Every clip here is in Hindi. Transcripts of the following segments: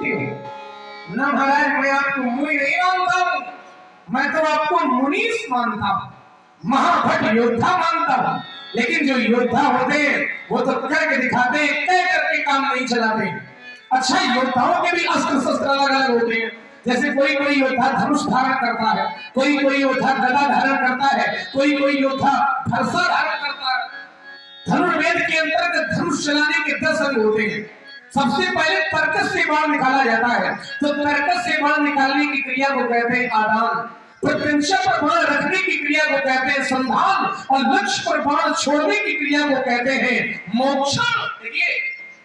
क्यों? ना महाराज, मैं आपको मुनि नहीं मानता हूं, मैं तो आपको मुनीस मानता हूं, महाभट योद्धा मानता हूं। लेकिन जो योद्धा होते हैं वो तो करके दिखाते हैं, कह करके काम नहीं चलाते। अच्छा, योद्धाओं के भी अस्त्र शस्त्र अलग अलग होते हैं। जैसे कोई कोई योद्धा धनुष धारण करता है, कोई कोई योद्धा गदा धारण करता है, कोई कोई योद्धा फरसा धारण करता है। धनुर्वेद के अंतर्गत धनुष चलाने के 10 अंग होते हैं। सबसे पहले तर्कस से बाण निकाला जाता है, तो तर्कस से बाण निकालने की क्रिया को कहते हैं आदान। प्रत्यंशा पर बाण रखने की क्रिया को कहते हैं संधान, और लक्ष्य पर बाण छोड़ने की क्रिया को कहते हैं मोक्षण। देखिए,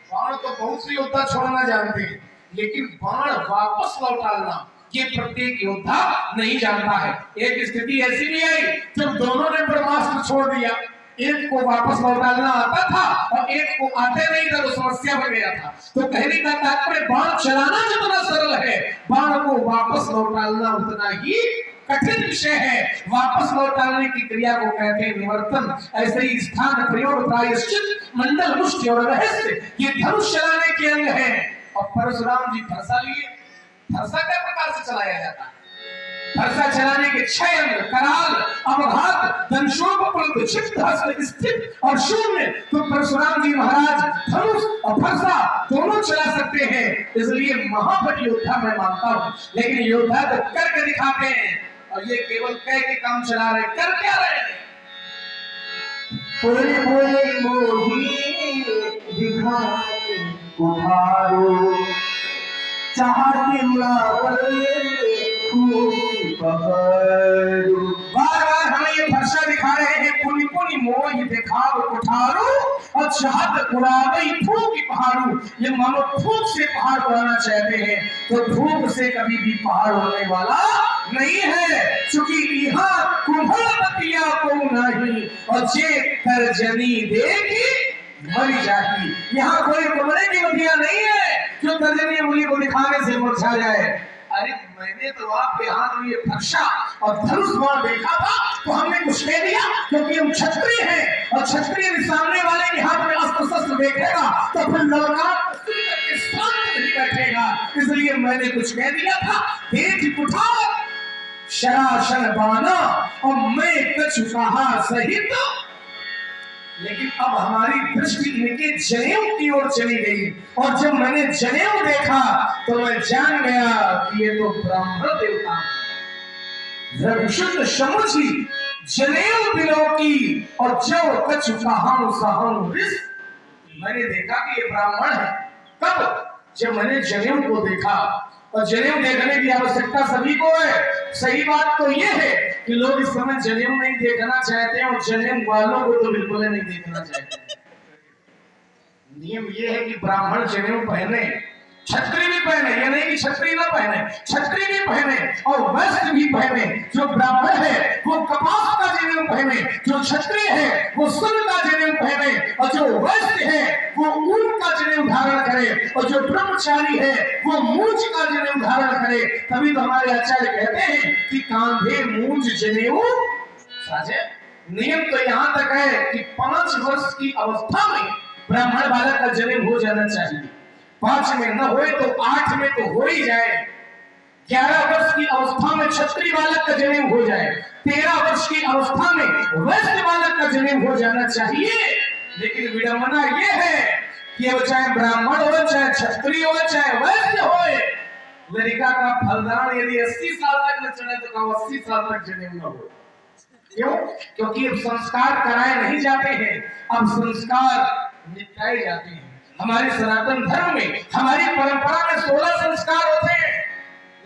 बाण तो बहुत से योद्धा छोड़ना जानते हैं, लेकिन बाण वापस लौटाना ये प्रत्येक योद्धा नहीं जानता है। एक स्थिति ऐसी भी आई जब दोनों ने ब्रह्मास्त्र छोड़ दिया, एक को वापस लौटाना आता था और एक को आते नहीं था, तो समस्या बन गया था। तो कहने का तात्पर्य, बाण चलाना जितना सरल है, बाण को वापस लौटाना उतना ही कठिन विषय है। वापस लौटाने की क्रिया को कहते हैं निवर्तन। ऐसे ही स्थान, प्रयोग, प्रायश्चित, मंडल, मुष्टि और रहस्य ये धनुष चलाने के अंग हैं। और परशुराम जी फरसा लिए। फरसा क्या प्रकार से चलाया जाता है? फरसा चलाने के 6 अंग, कराल, अवघात, दंशोपप्लुत, क्षिप्त, हस्त, स्थित और शून्य। तो परशुराम जी महाराज धनुष और फरसा दोनों चला सकते हैं, इसलिए महाभट योद्धा मैं मानता हूं। लेकिन योद्धा तो करके दिखाते हैं, और ये केवल कह के काम चला रहे, कर क्या रहे हैं? कोई कोई मोही दिखाए उठारो, चाहते मावल बार बार हमें ये फरसा दिखा रहे हैं, पुनि पुनि मोह दिखाओ कुठारो, और चाहत उड़ावई फूक पहाड़ू। ये मानो फूक से पहाड़ उड़ाना चाहते हैं, तो फूक से कभी भी पहाड़ उड़ने वाला नहीं है। चूंकि यहाँ कुम्भलपतिया को नहीं, और जे तर्जनी देगी मरी जाती। यहाँ कोई कुमरे की बतिया नहीं है जो तर्जनी उंगली को दिखाने से मुरझा जाए। अरे, मैंने तो आपके हाथ में ये फरसा और धनुष बाण देखा था, तो हमने कुछ कह दिया, क्योंकि हम क्षत्रिय हैं, और क्षत्रिय सामने वाले के हाथ में अस्त्र शस्त्र देखेगा तो फिर ललकार के साथ नहीं बैठेगा, इसलिए मैंने कुछ कह दिया था। देख उठा शराशन बाना और मैं कछु कहा सहित। लेकिन अब हमारी दृष्टि इनके जनेऊ की ओर चली गई, और जब मैंने जनेऊ देखा तो मैं जान गया कि ये तो ब्राह्मण देवता शुद्ध समझी जनेऊ बिलो की, और जो कछु कहाऊं सहूं रिस। मैंने देखा कि ये ब्राह्मण है। कब? जब मैंने जनेऊ को देखा, और जनेऊ देखने की आवश्यकता सभी को है। सही बात तो ये है कि लोग इस समय जनेऊ नहीं देखना चाहते हैं, और जनेऊ वालों को तो बिल्कुल नहीं देखना चाहते। नियम ये है कि ब्राह्मण जनेऊ पहने, छत्री भी पहने, ये नहीं कि छत्री ना पहने, छत्री भी पहने और वस्त्र भी पहने। जो ब्राह्मण है वो कपास का जनेऊ पहने, जो क्षत्रिय है वो स्वर्ण का जनेऊ पहने, और जो वस्त्र है वो ऊन का जनेऊ धारण करे, और जो ब्रह्मचारी है वो मूंज का जनेऊ धारण करे। तभी तो हमारे आचार्य कहते हैं कि कांधे मूंज जनेऊ साजे। नियम तो यहाँ तक है कि 5 वर्ष की अवस्था में ब्राह्मण बालक का जनेऊ हो जाना चाहिए। 5 में न होए तो 8 में तो हो ही जाए। 11 वर्ष की अवस्था में क्षत्रिय बालक का जनेऊ हो जाए। 13 वर्ष की अवस्था में वैश्य बालक का जनेऊ हो जाना चाहिए। लेकिन विडंबना ये है कि वो चाहे ब्राह्मण हो, चाहे क्षत्रिय हो, चाहे वैश्य हो, लड़का का फलदान यदि 80 साल तक न चले तो 80 साल तक जनेऊ न हो। क्यों? क्योंकि अब संस्कार कराए नहीं जाते हैं, अब संस्कार निपटाए जाते हैं। हमारे सनातन धर्म में, हमारी परंपरा में 16 संस्कार होते हैं,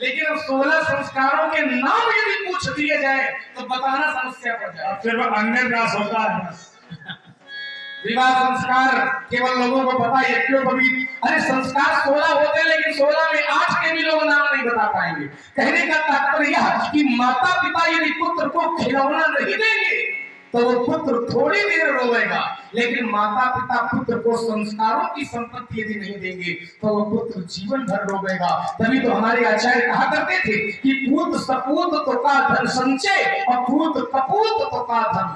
लेकिन अब 16 संस्कारों के नाम यदि पूछ दिए जाए तो बताना समस्या पड़ जाए। सिर्फ अन्नप्राश होता है। विवाह संस्कार केवल लोगों को पता है, क्यों कभी? अरे संस्कार 16 होते हैं, लेकिन 16 में 8 के भी लोग नाम नहीं बता पाएंगे। कहने का तात्पर्य यह कि माता पिता यदि पुत्र को खिलौना नहीं देंगे तो वो पुत्र थोड़ी देर रोएगा, लेकिन माता पिता पुत्र को संस्कारों की संपत्ति यदि नहीं देंगे तो वो पुत्र जीवन भर रोएगा। तभी तो हमारे आचार्य कहा करते थे कि पूत सपूत तो का धन संचय, और पूत कपूत तो का धन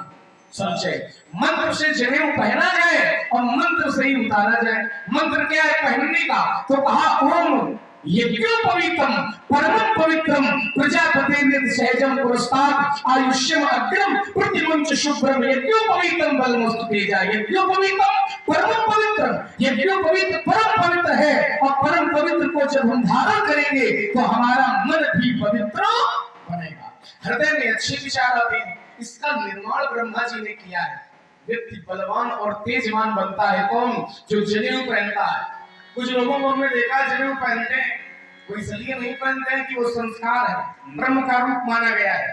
संचय। मंत्र से जनेऊ पहना जाए और मंत्र से ही उतारा जाए। मंत्र क्या है पहनने का? तो कहा ओम यज्ञोपवीतम परमं पवित्रम प्रजापति सहजम पुरस्तात् आयुष्यम अग्रम प्रतिमुंच शुभ्रम यज्ञोपवीतम बलमस्तु तेजा। यज्ञोपवीतम परमं पवित्रम, यज्ञोपवीत परम पवित्र है और परम पवित्र को जब हम धारण करेंगे तो हमारा मन भी पवित्र बनेगा, हृदय में अच्छे विचार आते हैं। इसका निर्माण ब्रह्मा जी ने किया है। व्यक्ति बलवान और तेजवान बनता है कौन? जो जनेऊ पहनता है। कुछ लोगों को हमने देखा जनेऊ पहनते हैं, वो इसलिए नहीं पहनते हैं कि वो संस्कार है, ब्रह्म का रूप माना गया है।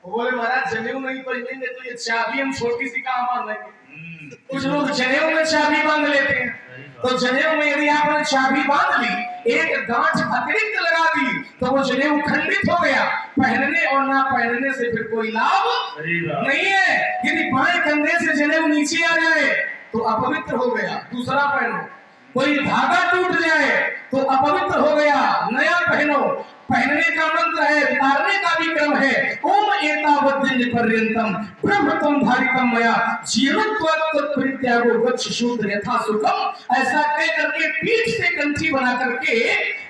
वो बोले महाराज जनेऊ नहीं पहनेंगे तो ये चाबी हम छोटी सी कहां बांध लेंगे। कुछ लोग जनेऊ में चाबी बांध लेते हैं। तो जनेऊ में यदि आपने चाबी बांध ली, एक गांठ अतिरिक्त लगा दी, तो वो जनेऊ खंडित हो गया। पहनने और ना पहनने से फिर कोई लाभ नहीं है। यदि बाएं कंधे से जनेऊ नीचे आ जाए तो अपवित्र हो गया, दूसरा पहनो। कोई धागा टूट जाए तो अपवित्र हो गया, नया पहनो। पहनने का मंत्र है, उतारने का भी क्रम है। ओम एतावद्दिन पर्यंतम ब्रह्मत्वं धारितम मया जीवत्वात् तत्परित्यागो वक्ष शूद्र यथा सुखम। ऐसा कह करके पीठ से कंठी बना करके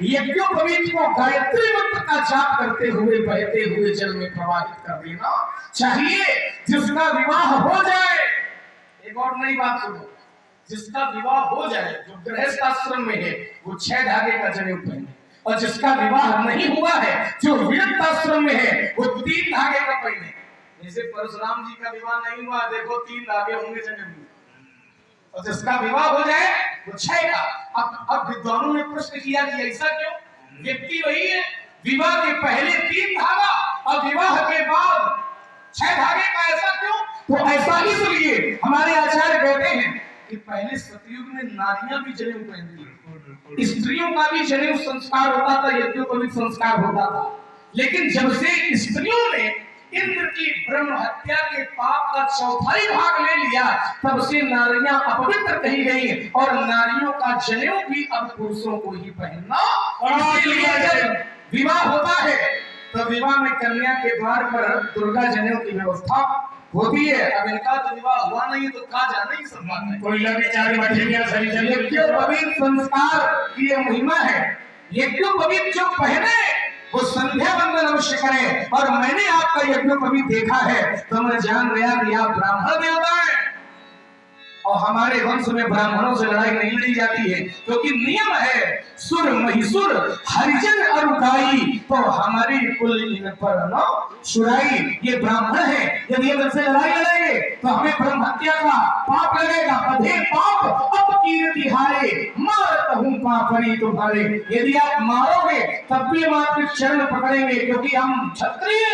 यज्ञोपवीत को गायत्री मंत्र का जाप करते हुए बहते हुए जल में प्रवाहित कर देना चाहिए। जिसका विवाह हो जाए, एक और नई बात सुनो, जिसका विवाह हो जाए, जो गृहस्थ आश्रम में है, वो 6 धागे का जनेऊ पहने, और जिसका विवाह नहीं हुआ है, जो विरक्त आश्रम में है, वो 3 धागे का पहने। जैसे परशुराम जी का विवाह नहीं हुआ, देखो 3 धागे होंगे जनेऊ में, और जिसका विवाह हो जाए वो 6 का। अब विद्वानों ने प्रश्न किया कि ऐसा क्यों? व्यक्ति वही है, विवाह के पहले 3 धागा और विवाह के बाद 6 धागे का, ऐसा क्यों? तो ऐसा इसलिए हमारे आचार्य कहते हैं कि पहले सतयुग में नारियां भी जनेऊ पहनती थी, स्त्रियों का भी जनेऊ संस्कार होता था, यज्ञोपवीत संस्कार होता था। लेकिन जब से स्त्रियों ने इंद्र की ब्रह्म हत्या के पाप का 4वां भाग ले लिया, तब से नारियां अपवित्र कही गई और नारियों का जनेऊ भी अब पुरुषों को ही पहनना। और इसलिए जब विवाह होता है तो विवाह में कन्या के द्वार पर दुर्गा जनेऊ की व्यवस्था होती है। अब इनका तो विवाह हुआ नहीं तो कहा जाना ही सब बात है। कोई लगे चार बैठे क्या सही चले। यज्ञोपवीत संस्कार की यह महिमा है। यज्ञोपवीत जो पहने वो संध्या वंदन अवश्य करे। और मैंने आपका यज्ञोपवीत देखा है तो मैं जान गया कि आप ब्राह्मण देवता है, और हमारे वंश में ब्राह्मणों से लड़ाई नहीं लड़ी जाती है, क्योंकि नियम है सुर महिसुर हरिजन अरुकाई, तो हमारी कुल इन पर न सुराई। ये ब्राह्मण है, यदि हम इनसे लड़ाई लड़ेंगे तो हमें ब्रह्म हत्या का पाप लगेगा। बधे पाप अपकीर्ति हारे मारत हूं पापरी तुम्हारे। यदि आप मारोगे तब भी हम आपके चरण पकड़ेंगे, क्योंकि हम क्षत्रिय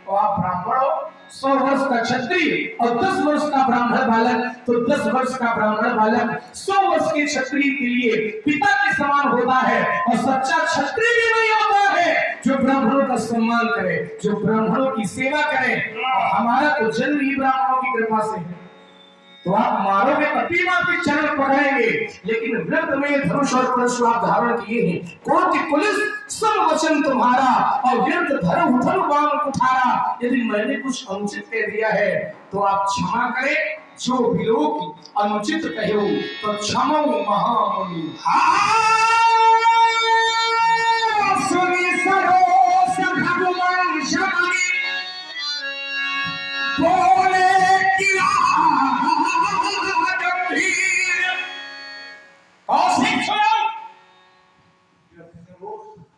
और आप ब्राह्मण हो। 100 वर्ष का क्षत्रिय और 10 वर्ष का ब्राह्मण बालक, तो 10 वर्ष का ब्राह्मण बालक 100 वर्ष के क्षत्रिय के लिए पिता के समान होता है। और सच्चा क्षत्रिय भी वही होता है जो ब्राह्मणों का सम्मान करे, जो ब्राह्मणों की सेवा करे। और हमारा तो जन्म ही ब्राह्मणों की कृपा से है। तो आप मारोगे तब भी आपके चरण पकड़ेंगे, लेकिन व्रत में धनुष और परशु आप धारण किए हैं। कौन की पुलिस सब वचन तुम्हारा, और व्यर्थ धर्म धर्म बाण कुठारा। यदि मैंने कुछ अनुचित कह दिया है तो आप क्षमा करें। जो भी लोग अनुचित कहो तो क्षमो महामुनि।